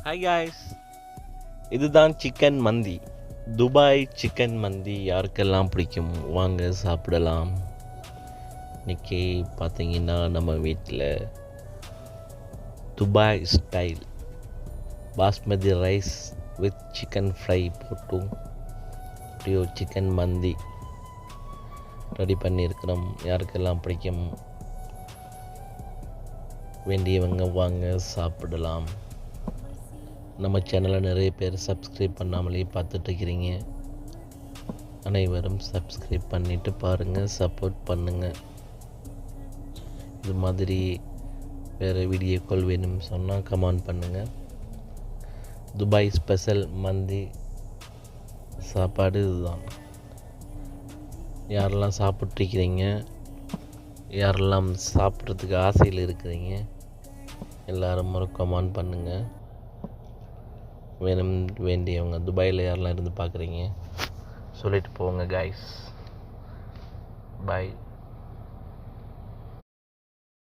Hi guys, இதுதான் chicken மந்தி. Dubai chicken மந்தி யாருக்கெல்லாம் பிடிக்கும், வாங்க சாப்பிடலாம். இன்றைக்கி பார்த்தீங்கன்னா நம்ம வீட்டில் Dubai style basmati rice with chicken fry போட்டும் அப்படியோ சிக்கன் மந்தி ரெடி பண்ணியிருக்கிறோம். யாருக்கெல்லாம் பிடிக்கும், வேண்டியவங்க வாங்க சாப்பிடலாம். நம்ம சேனலை நிறைய பேர் சப்ஸ்கிரைப் பண்ணாமலே பார்த்துட்ருக்கிறீங்க. அனைவரும் சப்ஸ்கிரைப் பண்ணிவிட்டு பாருங்கள், சப்போர்ட் பண்ணுங்கள். இது மாதிரி வேறு வீடியோக்கள் வேணும்னு சொன்னால் கமெண்ட் பண்ணுங்கள். துபாய் ஸ்பெஷல் மந்தி சாப்பாடு இதுதான். யாரெல்லாம் சாப்பிட்ருக்கிறீங்க, யாரெல்லாம் சாப்பிட்றதுக்கு ஆசையில் இருக்கிறீங்க, எல்லோரும் ஒரு கமெண்ட் பண்ணுங்கள். வேண்டியவங்க துபாயில் யாரெல்லாம் இருந்து பார்க்குறீங்க சொல்லிட்டு போங்க காய்ஸ். பாய்.